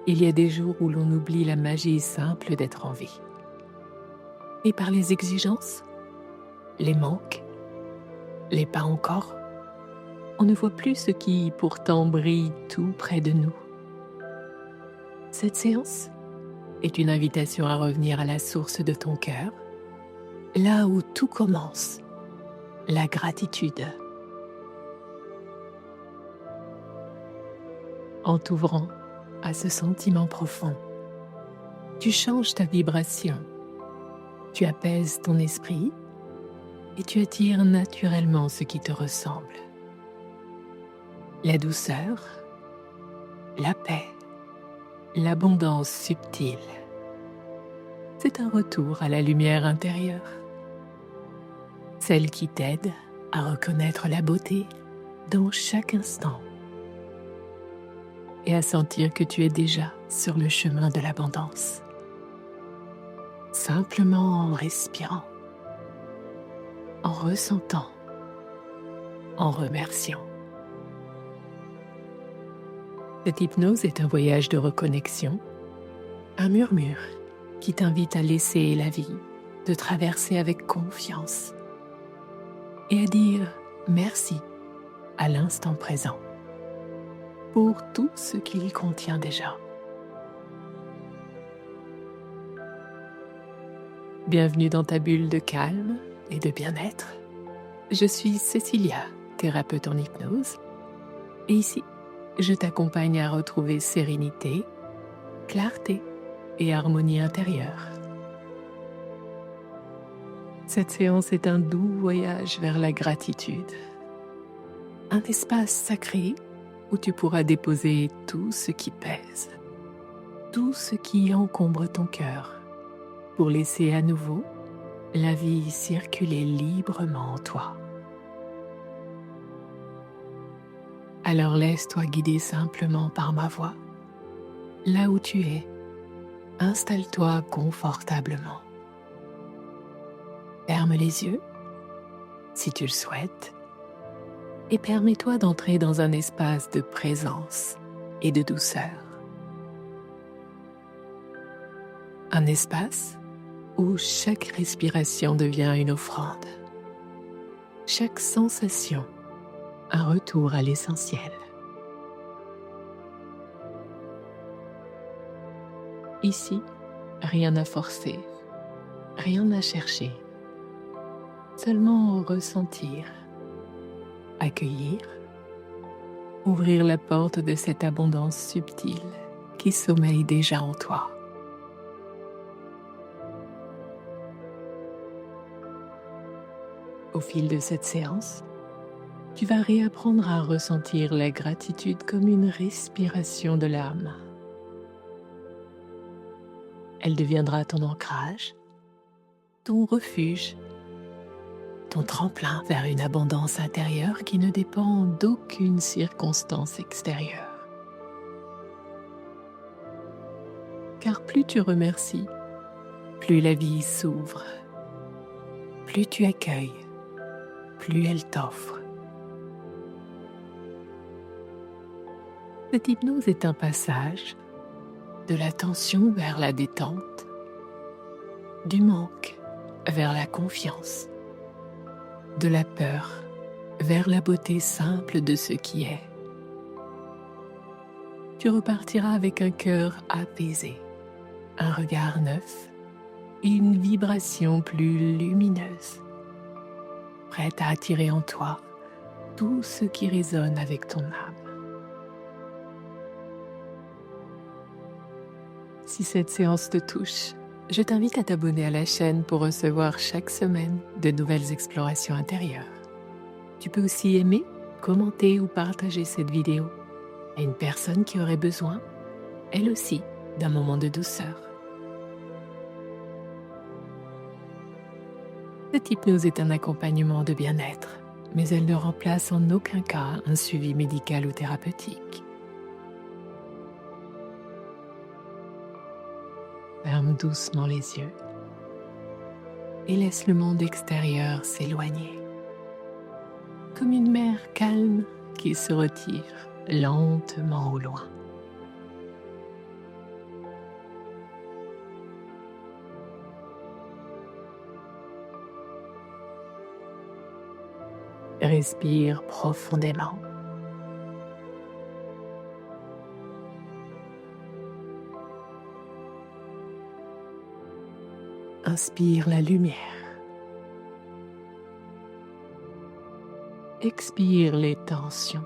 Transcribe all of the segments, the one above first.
Il y a des jours où l'on oublie la magie simple d'être en vie. Et par les exigences, les manques, les pas encore, on ne voit plus ce qui pourtant brille tout près de nous. Cette séance est une invitation à revenir à la source de ton cœur, là où tout commence, la gratitude. En t'ouvrant à ce sentiment profond, tu changes ta vibration, tu apaises ton esprit et tu attires naturellement ce qui te ressemble. La douceur, la paix, l'abondance subtile. C'est un retour à la lumière intérieure, celle qui t'aide à reconnaître la beauté dans chaque instant et à sentir que tu es déjà sur le chemin de l'abondance. Simplement en respirant, en ressentant, en remerciant. Cette hypnose est un voyage de reconnexion, un murmure qui t'invite à laisser la vie te traverser avec confiance et à dire merci à l'instant présent pour tout ce qu'il contient déjà. Bienvenue dans ta bulle de calme et de bien-être. Je suis Cécilia, thérapeute en hypnose, et ici, je t'accompagne à retrouver sérénité, clarté et harmonie intérieure. Cette séance est un doux voyage vers la gratitude, un espace sacré où tu pourras déposer tout ce qui pèse, tout ce qui encombre ton cœur, pour laisser à nouveau la vie circuler librement en toi. Alors laisse-toi guider simplement par ma voix. Là où tu es, installe-toi confortablement. Ferme les yeux, si tu le souhaites, et permets-toi d'entrer dans un espace de présence et de douceur. Un espace où chaque respiration devient une offrande, chaque sensation un retour à l'essentiel. Ici, rien à forcer, rien à chercher, seulement ressentir, accueillir, ouvrir la porte de cette abondance subtile qui sommeille déjà en toi. Au fil de cette séance, tu vas réapprendre à ressentir la gratitude comme une respiration de l'âme. Elle deviendra ton ancrage, ton refuge, ton tremplin vers une abondance intérieure qui ne dépend d'aucune circonstance extérieure. Car plus tu remercies, plus la vie s'ouvre, plus tu accueilles, plus elle t'offre. Cette hypnose est un passage de la tension vers la détente, du manque vers la confiance, de la peur vers la beauté simple de ce qui est. Tu repartiras avec un cœur apaisé, un regard neuf et une vibration plus lumineuse, prête à attirer en toi tout ce qui résonne avec ton âme. Si cette séance te touche, je t'invite à t'abonner à la chaîne pour recevoir chaque semaine de nouvelles explorations intérieures. Tu peux aussi aimer, commenter ou partager cette vidéo à une personne qui aurait besoin, elle aussi, d'un moment de douceur. Cette hypnose est un accompagnement de bien-être, mais elle ne remplace en aucun cas un suivi médical ou thérapeutique. Ferme doucement les yeux et laisse le monde extérieur s'éloigner, comme une mer calme qui se retire lentement au loin. Respire profondément. Inspire la lumière. Expire les tensions.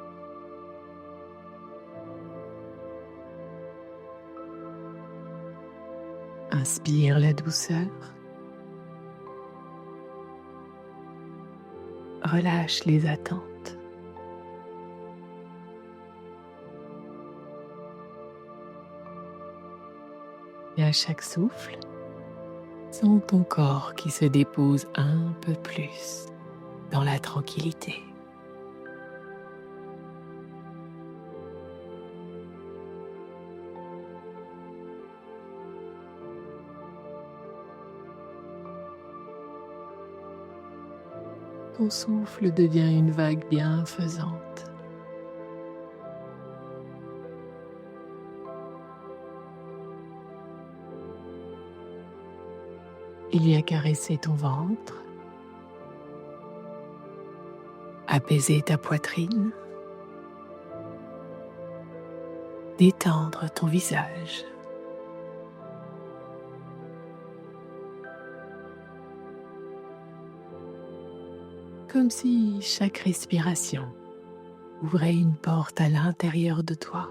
Inspire la douceur. Relâche les attentes. Et à chaque souffle, sens ton corps qui se dépose un peu plus dans la tranquillité. Ton souffle devient une vague bienfaisante. Il vient caresser ton ventre, apaiser ta poitrine, détendre ton visage. Comme si chaque respiration ouvrait une porte à l'intérieur de toi.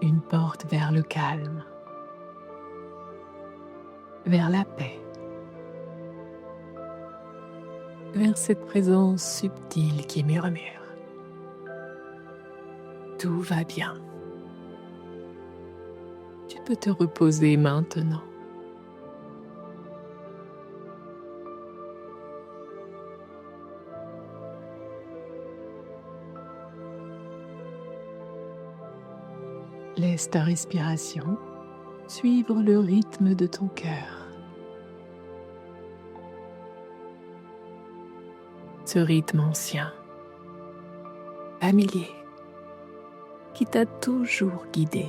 Une porte vers le calme, vers la paix, vers cette présence subtile qui murmure. Tout va bien. Tu peux te reposer maintenant. Laisse ta respiration suivre le rythme de ton cœur. Ce rythme ancien, familier, qui t'a toujours guidé.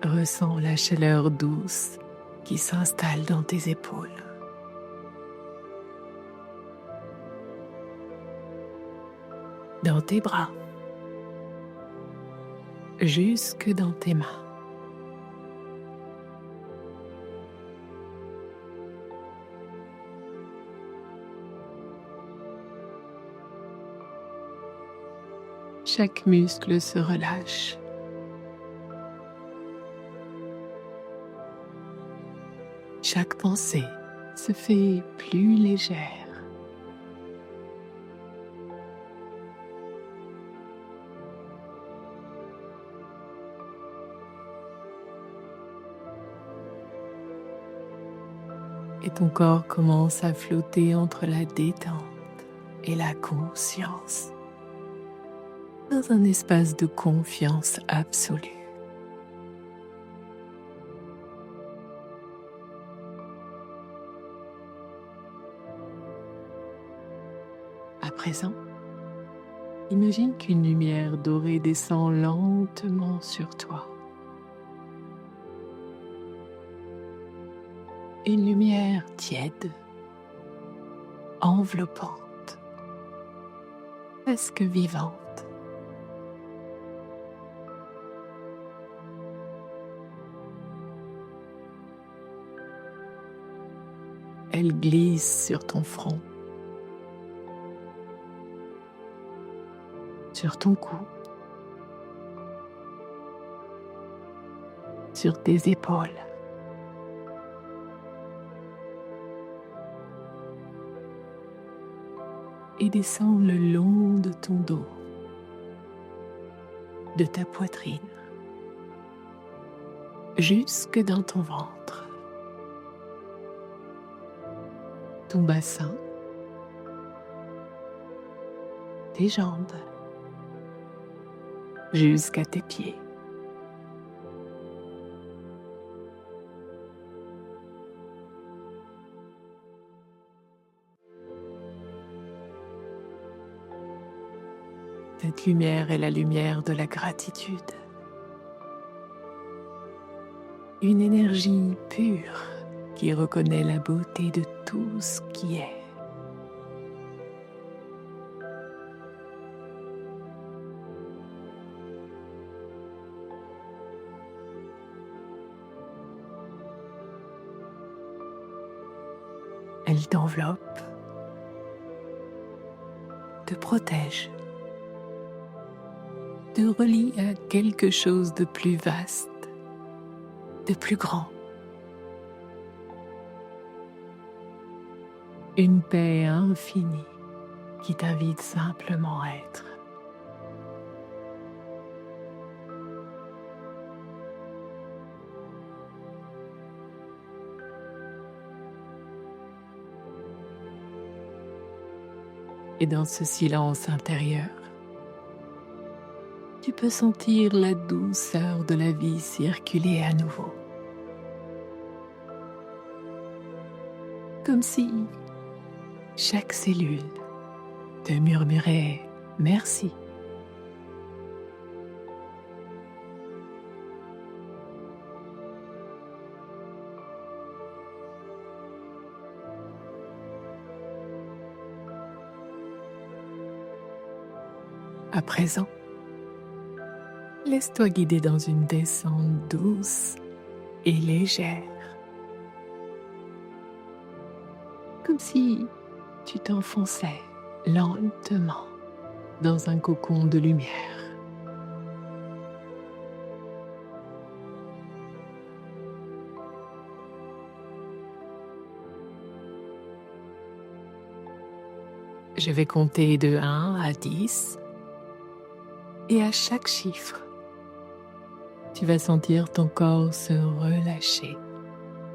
Ressens la chaleur douce qui s'installe dans tes épaules. Dans tes bras, jusque dans tes mains. Chaque muscle se relâche. Chaque pensée se fait plus légère. Et ton corps commence à flotter entre la détente et la conscience, dans un espace de confiance absolue. À présent, imagine qu'une lumière dorée descend lentement sur toi. Une lumière tiède, enveloppante, presque vivante. Elle glisse sur ton front, sur ton cou, sur tes épaules. Et descend le long de ton dos, de ta poitrine, jusque dans ton ventre, ton bassin, tes jambes, jusqu'à tes pieds. cette lumière est la lumière de la gratitude. Une énergie pure qui reconnaît la beauté de tout ce qui est. Elle t'enveloppe, te protège, te relie à quelque chose de plus vaste, de plus grand. Une paix infinie qui t'invite simplement à être. Et dans ce silence intérieur, tu peux sentir la douceur de la vie circuler à nouveau. Comme si chaque cellule te murmurait merci. À présent, laisse-toi guider dans une descente douce et légère, comme si tu t'enfonçais lentement dans un cocon de lumière. Je vais compter de 1 à 10 et à chaque chiffre, tu vas sentir ton corps se relâcher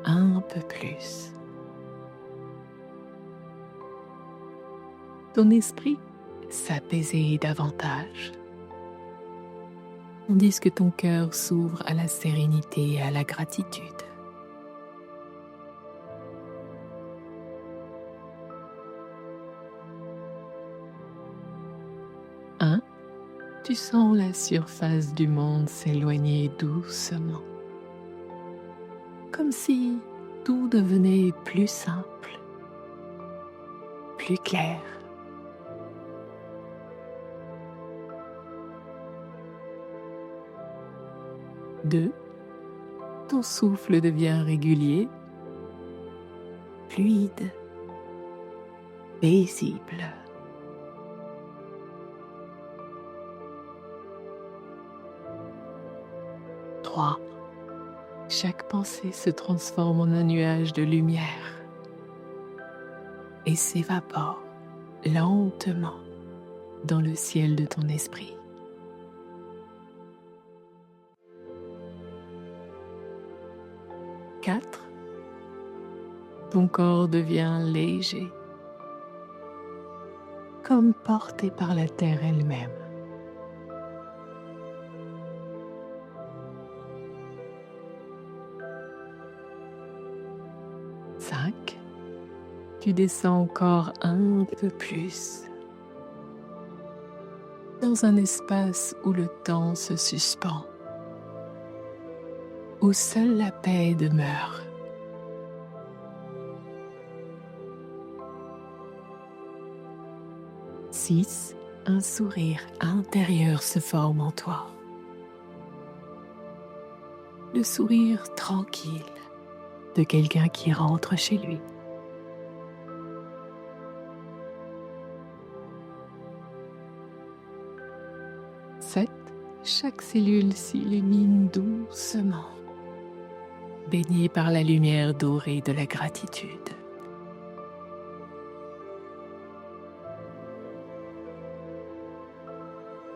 un peu plus. Ton esprit s'apaiser davantage, tandis que ton cœur s'ouvre à la sérénité et à la gratitude. Un, tu sens la surface du monde s'éloigner doucement, comme si tout devenait plus simple, plus clair. 2, ton souffle devient régulier, fluide, paisible. 3, chaque pensée se transforme en un nuage de lumière et s'évapore lentement dans le ciel de ton esprit. 4, ton corps devient léger, comme porté par la terre elle-même. 5, tu descends encore un peu plus, dans un espace où le temps se suspend, où seule la paix demeure. 6, un sourire intérieur se forme en toi. Le sourire tranquille de quelqu'un qui rentre chez lui. 7, chaque cellule s'illumine doucement, baignée par la lumière dorée de la gratitude.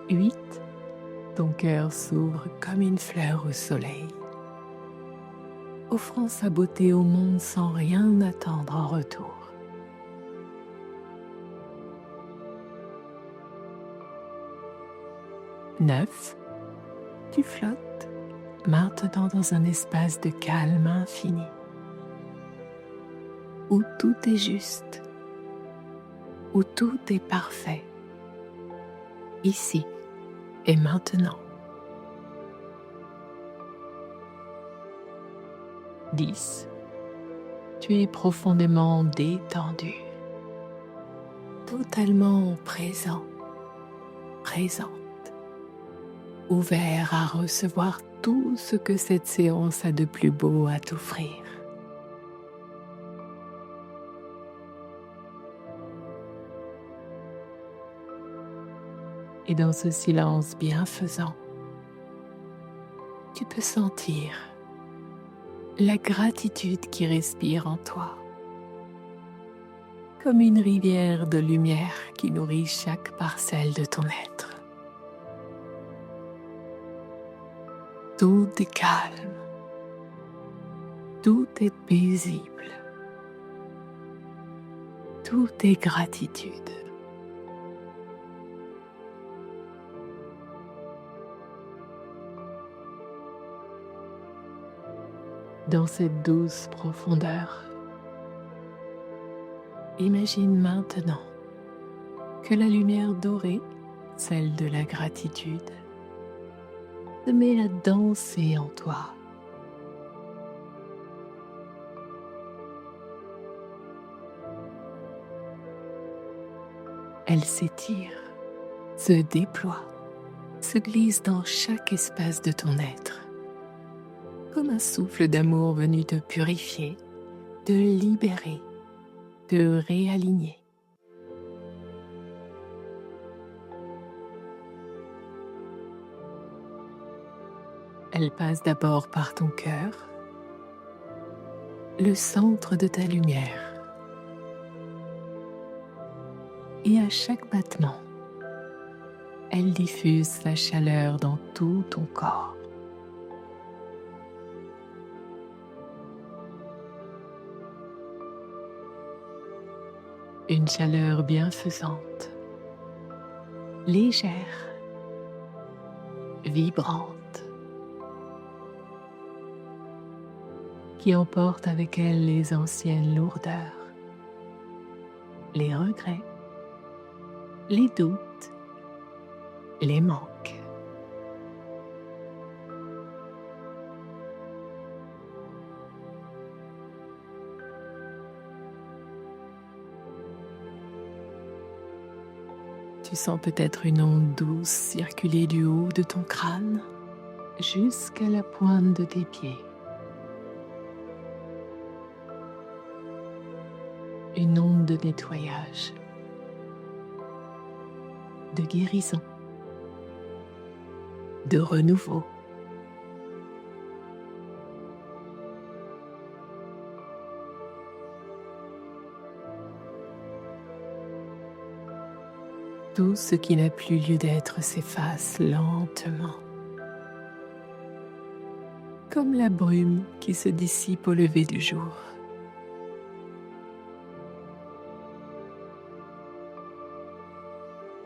8, ton cœur s'ouvre comme une fleur au soleil, offrant sa beauté au monde sans rien attendre en retour. 9, tu flottes maintenant dans un espace de calme infini, où tout est juste, où tout est parfait, ici Et maintenant, 10. Tu es profondément détendu, totalement présent, présente, ouvert à recevoir tout ce que cette séance a de plus beau à t'offrir. Et dans ce silence bienfaisant, tu peux sentir la gratitude qui respire en toi, comme une rivière de lumière qui nourrit chaque parcelle de ton être. Tout est calme, tout est paisible, tout est gratitude. Dans cette douce profondeur, imagine maintenant que la lumière dorée, celle de la gratitude, se met à danser en toi. Elle s'étire, se déploie, se glisse dans chaque espace de ton être, comme un souffle d'amour venu te purifier, te libérer, te réaligner. Elle passe d'abord par ton cœur, le centre de ta lumière. Et à chaque battement, elle diffuse sa chaleur dans tout ton corps. Une chaleur bienfaisante, légère, vibrante, qui emporte avec elle les anciennes lourdeurs, les regrets, les doutes, les manques. Tu sens peut-être une onde douce circuler du haut de ton crâne jusqu'à la pointe de tes pieds. Une onde de nettoyage, de guérison, de renouveau. Tout ce qui n'a plus lieu d'être s'efface lentement, comme la brume qui se dissipe au lever du jour.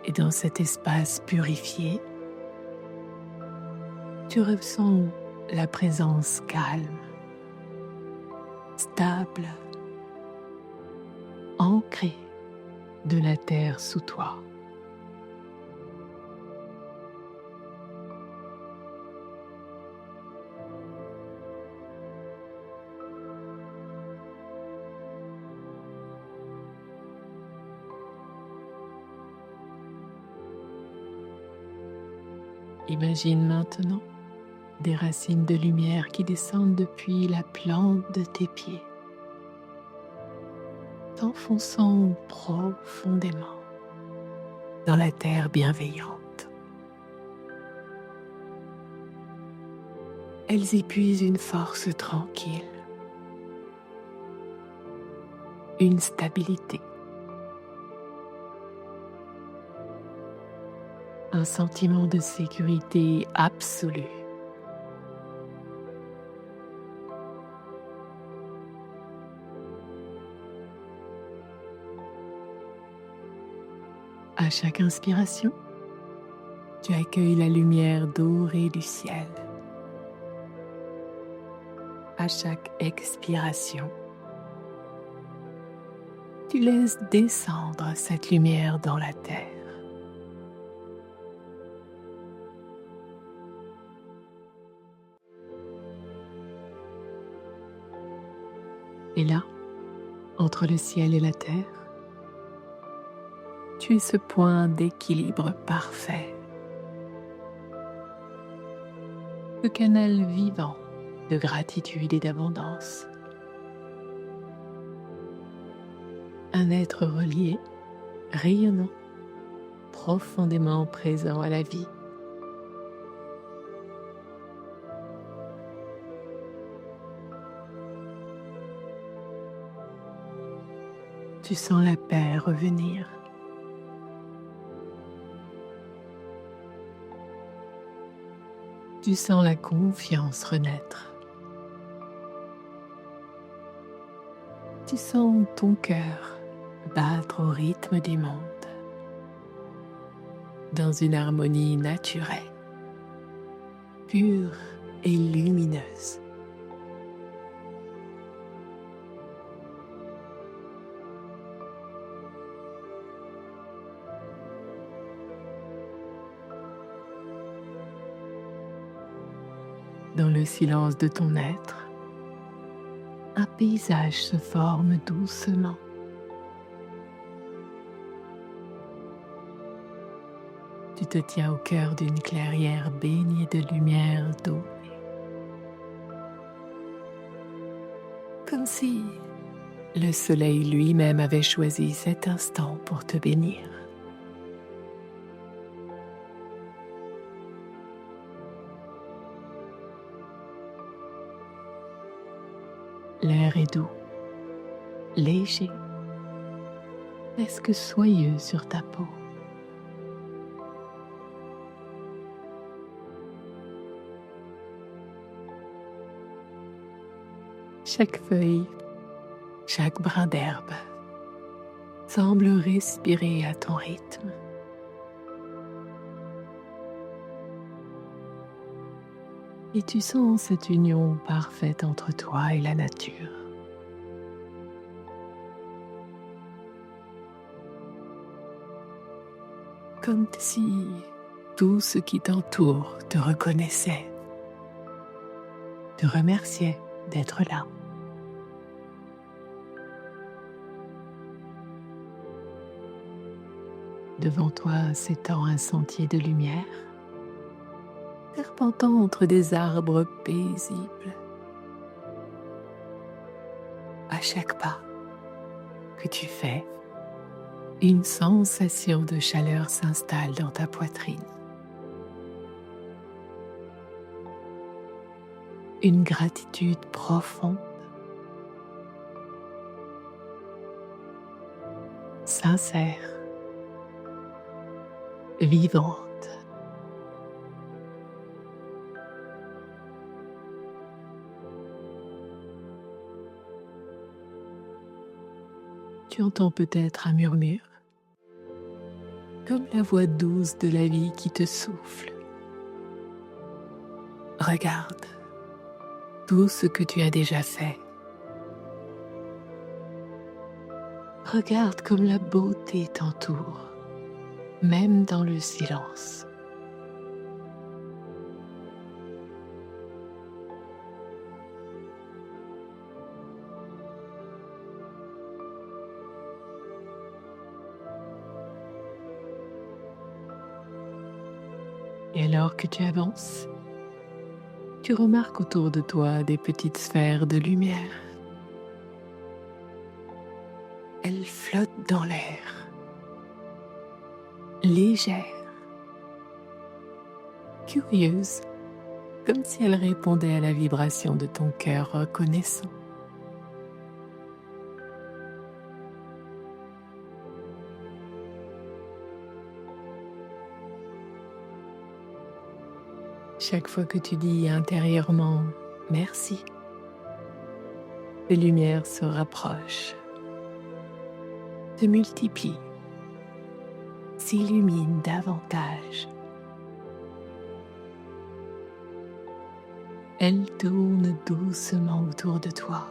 Et dans cet espace purifié, tu ressens la présence calme, stable, ancrée de la terre sous toi. Imagine maintenant des racines de lumière qui descendent depuis la plante de tes pieds, t'enfonçant profondément dans la terre bienveillante. Elles y puisent une force tranquille, une stabilité, un sentiment de sécurité absolue. À chaque inspiration, tu accueilles la lumière dorée du ciel. À chaque expiration, tu laisses descendre cette lumière dans la terre. Et là, entre le ciel et la terre, tu es ce point d'équilibre parfait, ce canal vivant de gratitude et d'abondance. Un être relié, rayonnant, profondément présent à la vie. Tu sens la paix revenir. Tu sens la confiance renaître. Tu sens ton cœur battre au rythme du monde, dans une harmonie naturelle, pure et lumineuse. Dans le silence de ton être, un paysage se forme doucement. Tu te tiens au cœur d'une clairière baignée de lumière dorée. Comme si le soleil lui-même avait choisi cet instant pour te bénir. L'air est doux, léger, presque soyeux sur ta peau. Chaque feuille, chaque brin d'herbe semble respirer à ton rythme. Et tu sens cette union parfaite entre toi et la nature. Comme si tout ce qui t'entoure te reconnaissait, te remerciait d'être là. Devant toi s'étend un sentier de lumière, serpentant entre des arbres paisibles. À chaque pas que tu fais, une sensation de chaleur s'installe dans ta poitrine. Une gratitude profonde, sincère, vivante. Tu entends peut-être un murmure, comme la voix douce de la vie qui te souffle. Regarde tout ce que tu as déjà fait. Regarde comme la beauté t'entoure, même dans le silence. Et alors que tu avances, tu remarques autour de toi des petites sphères de lumière. Elles flottent dans l'air, légères, curieuses, comme si elles répondaient à la vibration de ton cœur reconnaissant. Chaque fois que tu dis intérieurement « merci », les lumières se rapprochent, se multiplient, s'illuminent davantage. Elles tournent doucement autour de toi,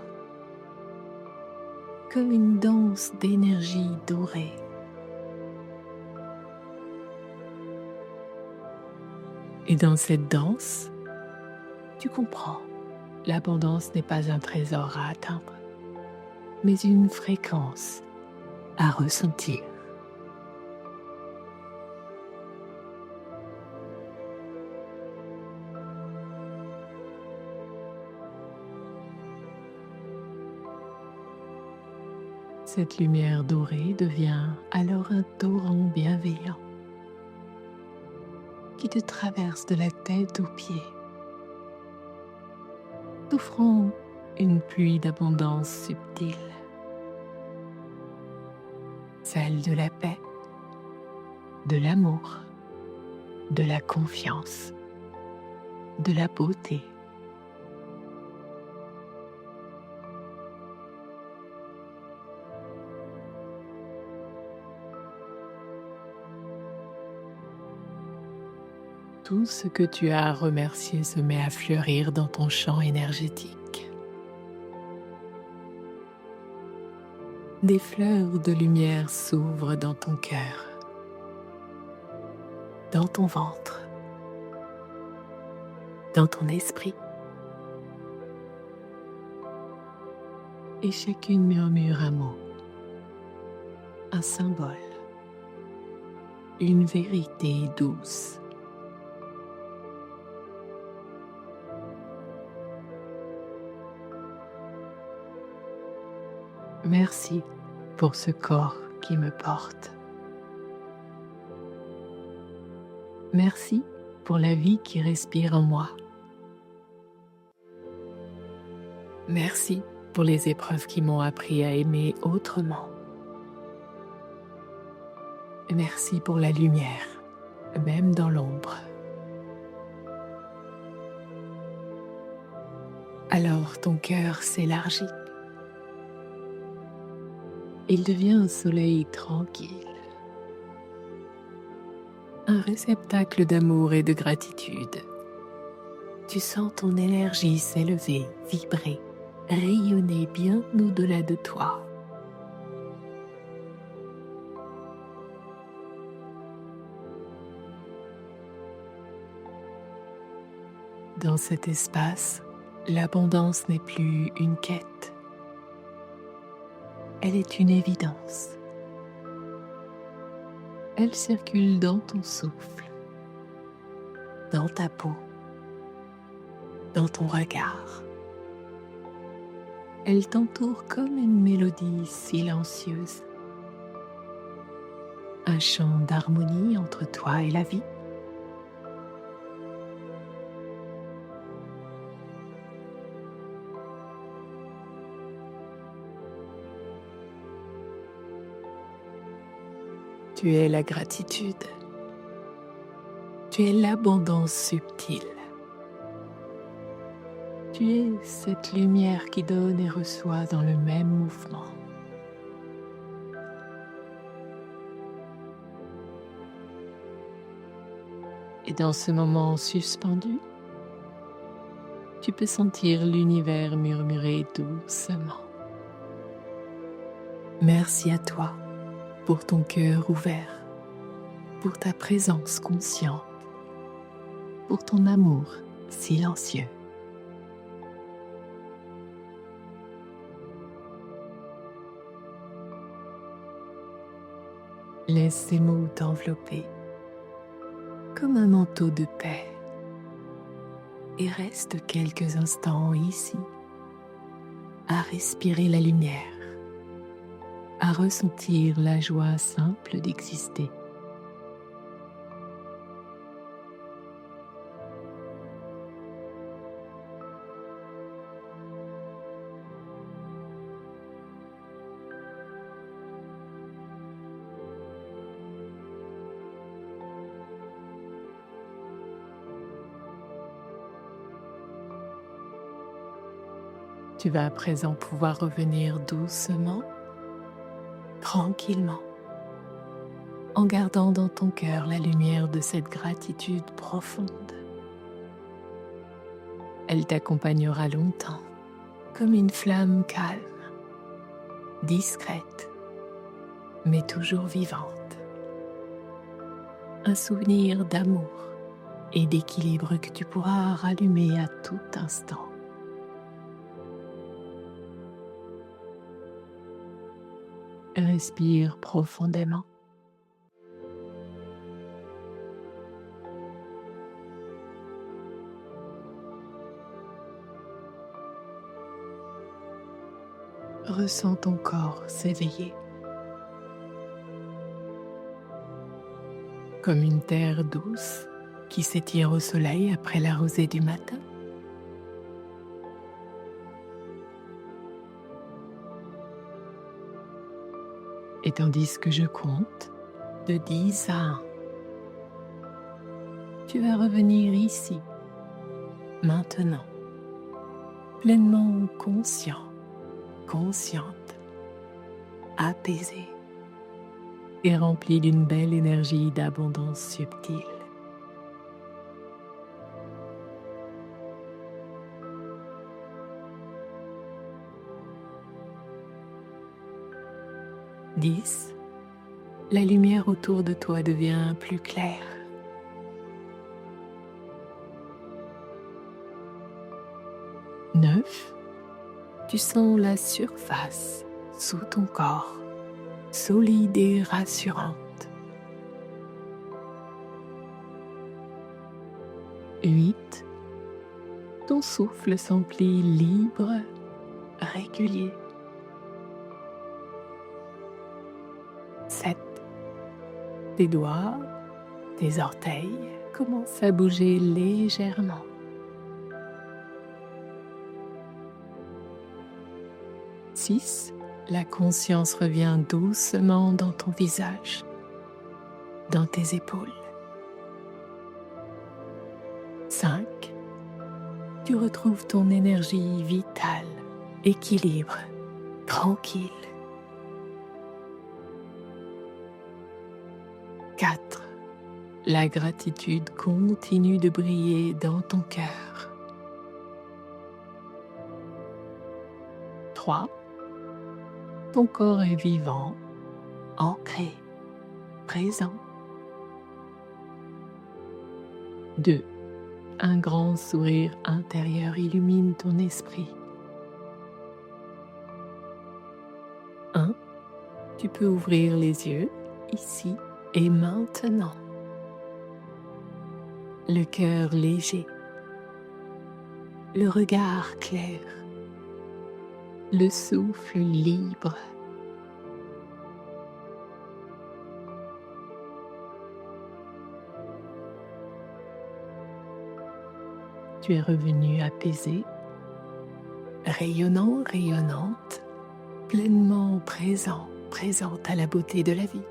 comme une danse d'énergie dorée. Et dans cette danse, tu comprends, l'abondance n'est pas un trésor à atteindre, mais une fréquence à ressentir. Cette lumière dorée devient alors un torrent bienveillant qui te traverse de la tête aux pieds, t'offrant une pluie d'abondance subtile, celle de la paix, de l'amour, de la confiance, de la beauté. Tout ce que tu as à remercier se met à fleurir dans ton champ énergétique. Des fleurs de lumière s'ouvrent dans ton cœur, dans ton ventre, dans ton esprit. Et chacune murmure un mot, un symbole, une vérité douce. Merci pour ce corps qui me porte. Merci pour la vie qui respire en moi. Merci pour les épreuves qui m'ont appris à aimer autrement. Merci pour la lumière, même dans l'ombre. Alors ton cœur s'élargit. Il devient un soleil tranquille, un réceptacle d'amour et de gratitude. Tu sens ton énergie s'élever, vibrer, rayonner bien au-delà de toi. Dans cet espace, l'abondance n'est plus une quête. Elle est une évidence. Elle circule dans ton souffle, dans ta peau, dans ton regard. Elle t'entoure comme une mélodie silencieuse, un chant d'harmonie entre toi et la vie. Tu es la gratitude. Tu es l'abondance subtile. Tu es cette lumière qui donne et reçoit dans le même mouvement. Et dans ce moment suspendu, tu peux sentir l'univers murmurer doucement. Merci à toi pour ton cœur ouvert, pour ta présence consciente, pour ton amour silencieux. Laisse ces mots t'envelopper comme un manteau de paix et reste quelques instants ici à respirer la lumière, à ressentir la joie simple d'exister. Tu vas à présent pouvoir revenir doucement, tranquillement, en gardant dans ton cœur la lumière de cette gratitude profonde. Elle t'accompagnera longtemps, comme une flamme calme, discrète, mais toujours vivante. Un souvenir d'amour et d'équilibre que tu pourras rallumer à tout instant. Respire profondément. Ressens ton corps s'éveiller. Comme une terre douce qui s'étire au soleil après la rosée du matin. Et tandis que je compte de 10 à 1, tu vas revenir ici, maintenant, pleinement conscient, consciente, apaisé et rempli d'une belle énergie d'abondance subtile. Dix, la lumière autour de toi devient plus claire. 9, tu sens la surface sous ton corps, solide et rassurante. 8, ton souffle s'emplit libre, régulier. 7, tes doigts, tes orteils commencent à bouger légèrement. 6, la conscience revient doucement dans ton visage, dans tes épaules. 5, tu retrouves ton énergie vitale, équilibre, tranquille. 4, la gratitude continue de briller dans ton cœur. 3, ton corps est vivant, ancré, présent. 2, un grand sourire intérieur illumine ton esprit. 1, tu peux ouvrir les yeux ici et maintenant. Le cœur léger, le regard clair, le souffle libre. Tu es revenu apaisé, rayonnant, rayonnante, pleinement présent, présente à la beauté de la vie.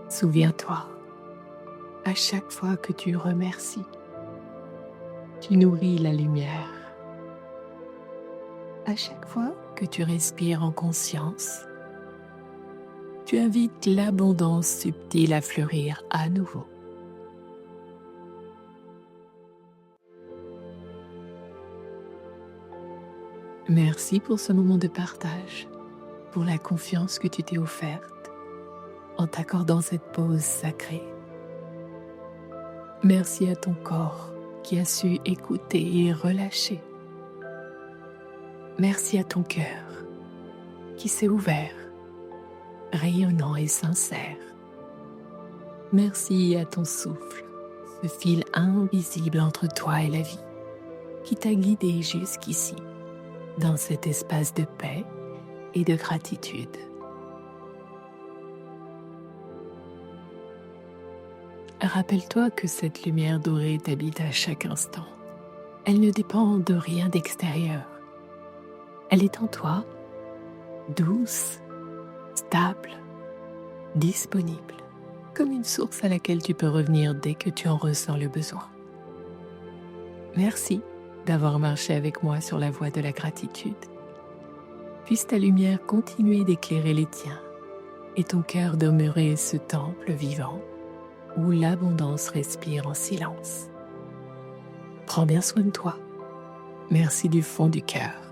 Souviens-toi, à chaque fois que tu remercies, tu nourris la lumière. À chaque fois que tu respires en conscience, tu invites l'abondance subtile à fleurir à nouveau. Merci pour ce moment de partage, pour la confiance que tu t'es offerte en t'accordant cette pause sacrée. Merci à ton corps qui a su écouter et relâcher. Merci à ton cœur qui s'est ouvert, rayonnant et sincère. Merci à ton souffle, ce fil invisible entre toi et la vie, qui t'a guidé jusqu'ici, dans cet espace de paix et de gratitude. Rappelle-toi que cette lumière dorée t'habite à chaque instant. Elle ne dépend de rien d'extérieur. Elle est en toi, douce, stable, disponible, comme une source à laquelle tu peux revenir dès que tu en ressens le besoin. Merci d'avoir marché avec moi sur la voie de la gratitude. Puisse ta lumière continuer d'éclairer les tiens et ton cœur demeurer ce temple vivant où l'abondance respire en silence. Prends bien soin de toi. Merci du fond du cœur.